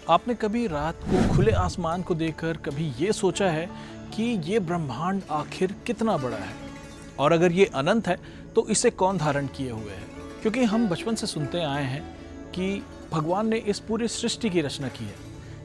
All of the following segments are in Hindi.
आपने कभी रात को खुले आसमान को देखकर कभी ये सोचा है कि ये ब्रह्मांड आखिर कितना बड़ा है, और अगर ये अनंत है तो इसे कौन धारण किए हुए है? क्योंकि हम बचपन से सुनते आए हैं कि भगवान ने इस पूरी सृष्टि की रचना की है,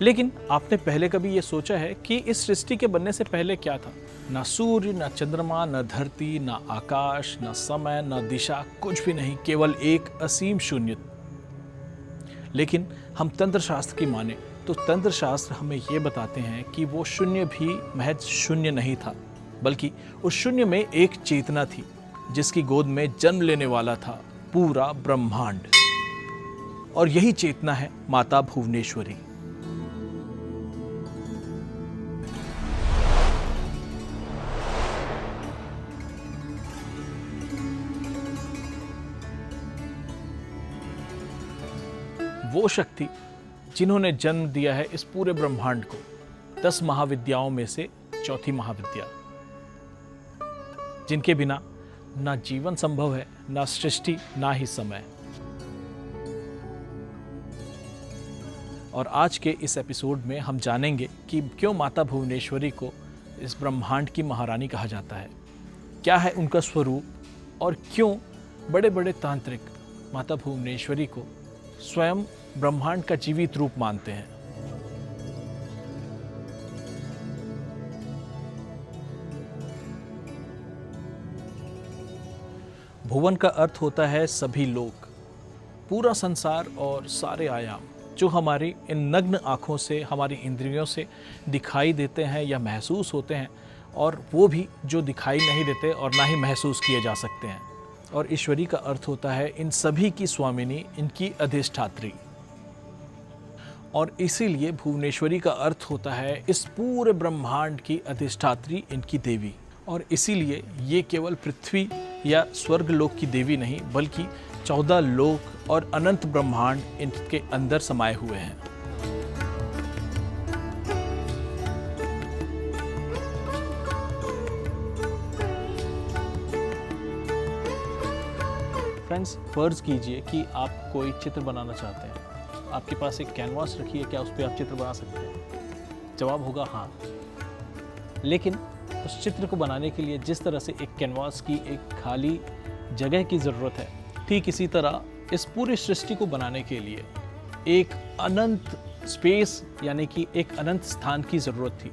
लेकिन आपने पहले कभी ये सोचा है कि इस सृष्टि के बनने से पहले क्या था? ना सूर्य, ना चंद्रमा, ना धरती, ना आकाश, ना समय, ना दिशा, कुछ भी नहीं, केवल एक असीम शून्य। लेकिन हम तंत्र शास्त्र की माने तो तंत्र शास्त्र हमें ये बताते हैं कि वो शून्य भी महज शून्य नहीं था, बल्कि उस शून्य में एक चेतना थी जिसकी गोद में जन्म लेने वाला था पूरा ब्रह्मांड। और यही चेतना है माता भुवनेश्वरी। वो शक्ति जिन्होंने जन्म दिया है इस पूरे ब्रह्मांड को, 10 महाविद्याओं में से चौथी महाविद्या, जिनके बिना ना जीवन संभव है, ना सृष्टि, ना ही समय। और आज के इस एपिसोड में हम जानेंगे कि क्यों माता भुवनेश्वरी को इस ब्रह्मांड की महारानी कहा जाता है, क्या है उनका स्वरूप, और क्यों बड़े बड़े तांत्रिक माता भुवनेश्वरी को स्वयं ब्रह्मांड का जीवित रूप मानते हैं। भुवन का अर्थ होता है सभी लोक, पूरा संसार और सारे आयाम जो हमारी इन नग्न आँखों से, हमारी इंद्रियों से दिखाई देते हैं या महसूस होते हैं, और वो भी जो दिखाई नहीं देते और ना ही महसूस किए जा सकते हैं। और ईश्वरी का अर्थ होता है इन सभी की स्वामिनी, इनकी अधिष्ठात्री। और इसीलिए भुवनेश्वरी का अर्थ होता है इस पूरे ब्रह्मांड की अधिष्ठात्री, इनकी देवी। और इसीलिए ये केवल पृथ्वी या स्वर्ग लोक की देवी नहीं, बल्कि 14 लोक और अनंत ब्रह्मांड इनके अंदर समाये हुए हैं। फ्रेंड्स, फर्ज कीजिए कि आप कोई चित्र बनाना चाहते हैं। आपके पास एक कैनवास रखी है, क्या उस पर आप चित्र बना सकते हैं? जवाब होगा हाँ। लेकिन उस चित्र को बनाने के लिए जिस तरह से एक कैनवास की एक खाली जगह की ज़रूरत है, ठीक इसी तरह इस पूरी सृष्टि को बनाने के लिए एक अनंत स्पेस यानी कि एक अनंत स्थान की ज़रूरत थी।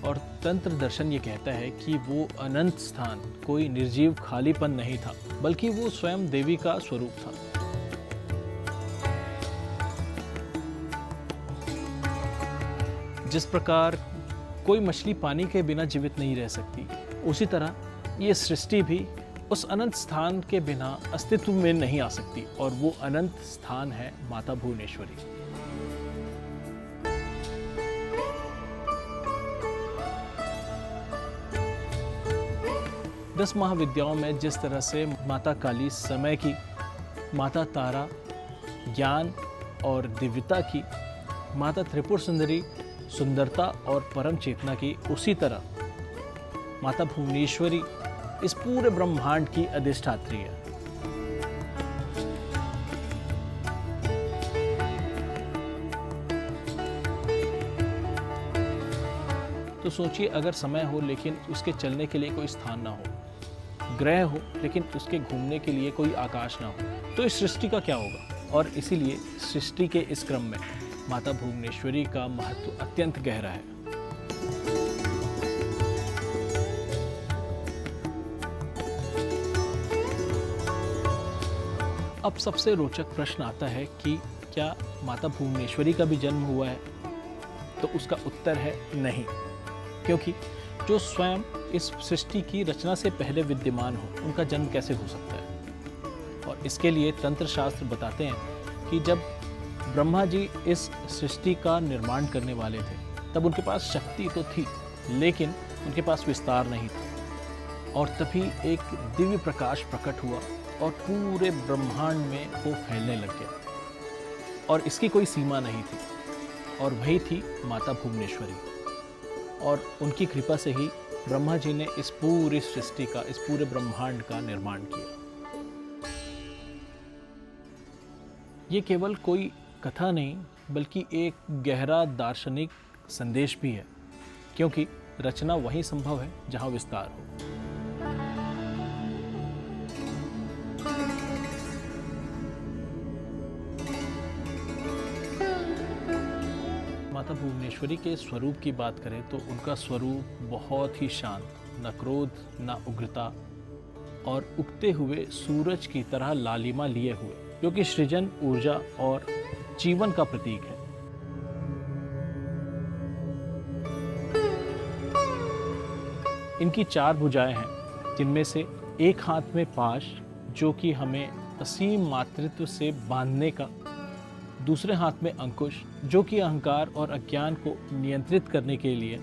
और तंत्र दर्शन ये कहता है कि वो अनंत स्थान कोई निर्जीव खालीपन नहीं था, बल्कि वो स्वयं देवी का स्वरूप था। जिस प्रकार कोई मछली पानी के बिना जीवित नहीं रह सकती, उसी तरह ये सृष्टि भी उस अनंत स्थान के बिना अस्तित्व में नहीं आ सकती, और वो अनंत स्थान है माता भुवनेश्वरी। दस महाविद्याओं में जिस तरह से माता काली समय की, माता तारा ज्ञान और दिव्यता की, माता त्रिपुर सुंदरी सुंदरता और परम चेतना की, उसी तरह माता भुवनेश्वरी इस पूरे ब्रह्मांड की अधिष्ठात्री है। तो सोचिए, अगर समय हो लेकिन उसके चलने के लिए कोई स्थान ना हो, ग्रह हो लेकिन उसके घूमने के लिए कोई आकाश ना हो, तो इस सृष्टि का क्या होगा? और इसीलिए सृष्टि के इस क्रम में माता भुवनेश्वरी का महत्व अत्यंत गहरा है। अब सबसे रोचक प्रश्न आता है कि क्या माता भुवनेश्वरी का भी जन्म हुआ है? तो उसका उत्तर है नहीं, क्योंकि जो स्वयं इस सृष्टि की रचना से पहले विद्यमान हो, उनका जन्म कैसे हो सकता है? और इसके लिए तंत्र शास्त्र बताते हैं कि जब ब्रह्मा जी इस सृष्टि का निर्माण करने वाले थे, तब उनके पास शक्ति तो थी, लेकिन उनके पास विस्तार नहीं था। और तभी एक दिव्य प्रकाश प्रकट हुआ और पूरे ब्रह्मांड में वो फैलने लग गया, और इसकी कोई सीमा नहीं थी, और वही थी माता भुवनेश्वरी। और उनकी कृपा से ही ब्रह्मा जी ने इस पूरी सृष्टि का, इस पूरे ब्रह्मांड का निर्माण किया। ये केवल कोई कथा नहीं बल्कि एक गहरा दार्शनिक संदेश भी है, क्योंकि रचना वहीं संभव है जहां विस्तार हो। माता भुवनेश्वरी के स्वरूप की बात करें तो उनका स्वरूप बहुत ही शांत, न क्रोध न उग्रता, और उगते हुए सूरज की तरह लालिमा लिए हुए, जो कि सृजन, ऊर्जा और जीवन का प्रतीक है। इनकी 4 भुजाएं हैं, जिनमें से एक हाथ में पाश, जो कि हमें असीम मातृत्व से बांधने का, दूसरे हाथ में अंकुश, जो कि अहंकार और अज्ञान को नियंत्रित करने के लिए,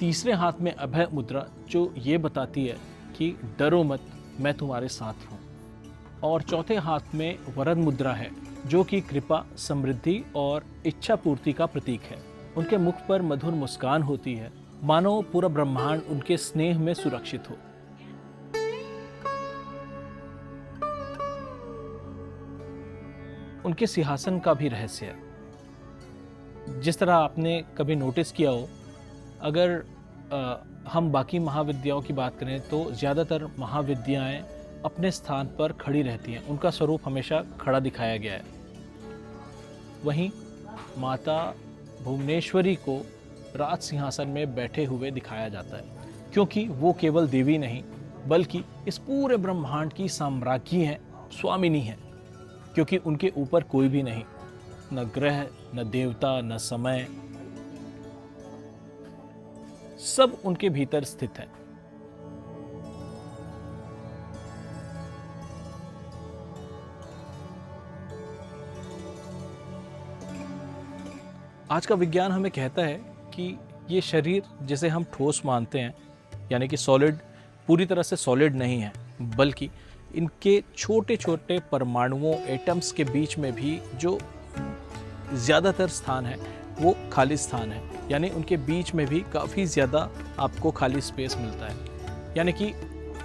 तीसरे हाथ में अभय मुद्रा, जो ये बताती है कि डरो मत, मैं तुम्हारे साथ हूँ, और चौथे हाथ में वरद मुद्रा है, जो कि कृपा, समृद्धि और इच्छा पूर्ति का प्रतीक है। उनके मुख पर मधुर मुस्कान होती है, मानो पूरा ब्रह्मांड उनके स्नेह में सुरक्षित हो। उनके सिंहासन का भी रहस्य है। जिस तरह आपने कभी नोटिस किया हो, अगर हम बाकी महाविद्याओं की बात करें तो ज़्यादातर महाविद्याएं अपने स्थान पर खड़ी रहती हैं, उनका स्वरूप हमेशा खड़ा दिखाया गया है। वहीं माता भुवनेश्वरी को राज सिंहासन में बैठे हुए दिखाया जाता है, क्योंकि वो केवल देवी नहीं बल्कि इस पूरे ब्रह्मांड की साम्राज्ञी हैं, स्वामिनी हैं, क्योंकि उनके ऊपर कोई भी नहीं, न ग्रह, न देवता, न समय, सब उनके भीतर स्थित है। आज का विज्ञान हमें कहता है कि ये शरीर जिसे हम ठोस मानते हैं, यानी कि सॉलिड, पूरी तरह से सॉलिड नहीं है, बल्कि इनके छोटे छोटे परमाणुओं, एटम्स के बीच में भी जो ज़्यादातर स्थान है वो खाली स्थान है, यानी उनके बीच में भी काफ़ी ज़्यादा आपको खाली स्पेस मिलता है। यानी कि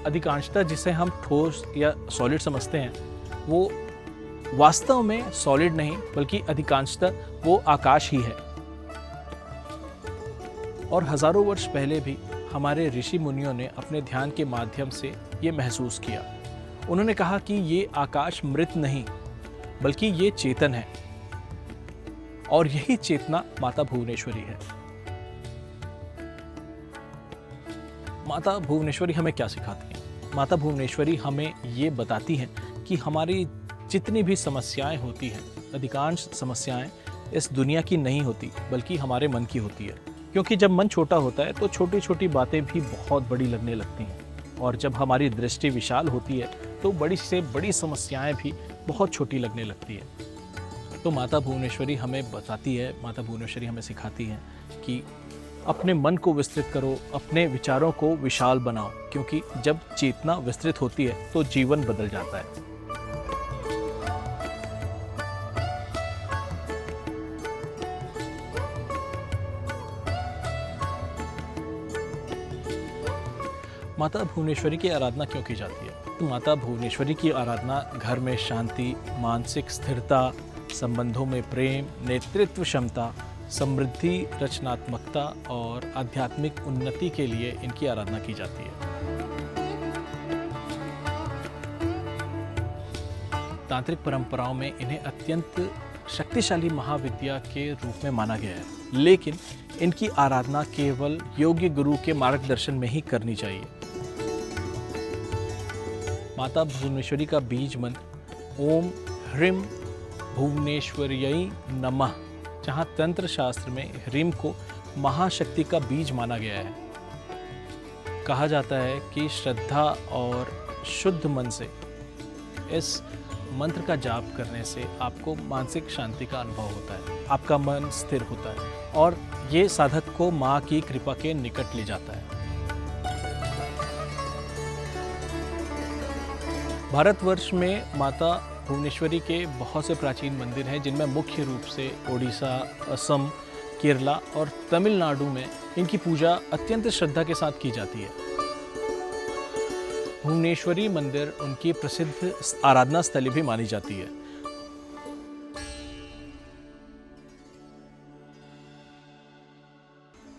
अधिकांशतः जिसे हम ठोस या सॉलिड समझते हैं वो वास्तव में सॉलिड नहीं बल्कि अधिकांशतः वो आकाश ही है। और हजारों वर्ष पहले भी हमारे ऋषि मुनियों ने अपने ध्यान के माध्यम से ये महसूस किया। उन्होंने कहा कि ये आकाश मृत नहीं बल्कि ये चेतन है, और यही चेतना माता भुवनेश्वरी है। माता भुवनेश्वरी हमें क्या सिखाती है? माता भुवनेश्वरी हमें ये बताती हैं कि हमारी जितनी भी समस्याएं होती हैं, अधिकांश समस्याएं इस दुनिया की नहीं होती बल्कि हमारे मन की होती है, क्योंकि जब मन छोटा होता है तो छोटी छोटी बातें भी बहुत बड़ी लगने लगती हैं, और जब हमारी दृष्टि विशाल होती है तो बड़ी से बड़ी समस्याएं भी बहुत छोटी लगने लगती है। तो माता भुवनेश्वरी हमें बताती है, माता भुवनेश्वरी हमें सिखाती है कि अपने मन को विस्तृत करो, अपने विचारों को विशाल बनाओ, क्योंकि जब चेतना विस्तृत होती है तो जीवन बदल जाता है। माता भुवनेश्वरी की आराधना क्यों की जाती है? तो माता भुवनेश्वरी की आराधना घर में शांति, मानसिक स्थिरता, संबंधों में प्रेम, नेतृत्व क्षमता, समृद्धि, रचनात्मकता और आध्यात्मिक उन्नति के लिए इनकी आराधना की जाती है। तांत्रिक परंपराओं में इन्हें अत्यंत शक्तिशाली महाविद्या के रूप में माना गया है, लेकिन इनकी आराधना केवल योग्य गुरु के मार्गदर्शन में ही करनी चाहिए। माता भुवनेश्वरी का बीज मंत्र ओम ह्रीम भुवनेश्वर्यै नमः, जहाँ तंत्र शास्त्र में ह्रीम को महाशक्ति का बीज माना गया है। कहा जाता है कि श्रद्धा और शुद्ध मन से इस मंत्र का जाप करने से आपको मानसिक शांति का अनुभव होता है, आपका मन स्थिर होता है, और ये साधक को माँ की कृपा के निकट ले जाता है। भारतवर्ष में माता भुवनेश्वरी के बहुत से प्राचीन मंदिर हैं, जिनमें मुख्य रूप से ओडिशा, असम, केरला और तमिलनाडु में इनकी पूजा अत्यंत श्रद्धा के साथ की जाती है। भुवनेश्वरी मंदिर उनकी प्रसिद्ध आराधना स्थली भी मानी जाती है।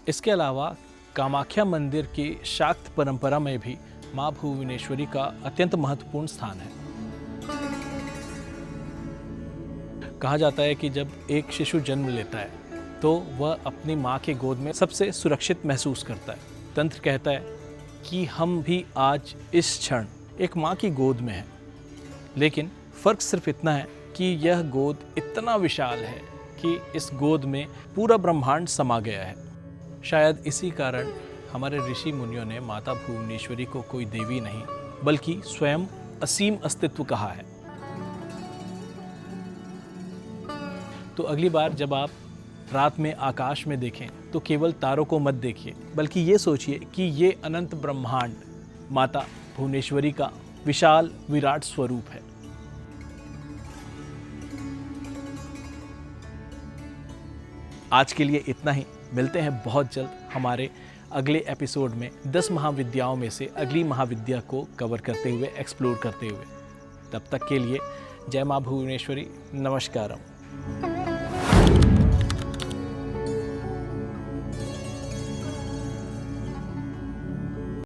इसके अलावा कामाख्या मंदिर की शाक्त परंपरा में भी माँ भुवनेश्वरी का अत्यंत महत्वपूर्ण स्थान है। कहा जाता है कि जब एक शिशु जन्म लेता है तो वह अपनी माँ के गोद में सबसे सुरक्षित महसूस करता है। तंत्र कहता है कि हम भी आज इस क्षण एक माँ की गोद में हैं, लेकिन फ़र्क सिर्फ इतना है कि यह गोद इतना विशाल है कि इस गोद में पूरा ब्रह्मांड समा गया है। शायद इसी कारण हमारे ऋषि मुनियों ने माता भुवनेश्वरी को कोई देवी नहीं बल्कि स्वयं असीम अस्तित्व कहा है। तो अगली बार जब आप रात में आकाश में देखें तो केवल तारों को मत देखिए, बल्कि ये सोचिए कि ये अनंत ब्रह्मांड माता भुवनेश्वरी का विशाल विराट स्वरूप है। आज के लिए इतना ही। मिलते हैं बहुत जल्द हमारे अगले एपिसोड में 10 महाविद्याओं में से अगली महाविद्या को कवर करते हुए, एक्सप्लोर करते हुए। तब तक के लिए जय माँ भुवनेश्वरी, नमस्कारम।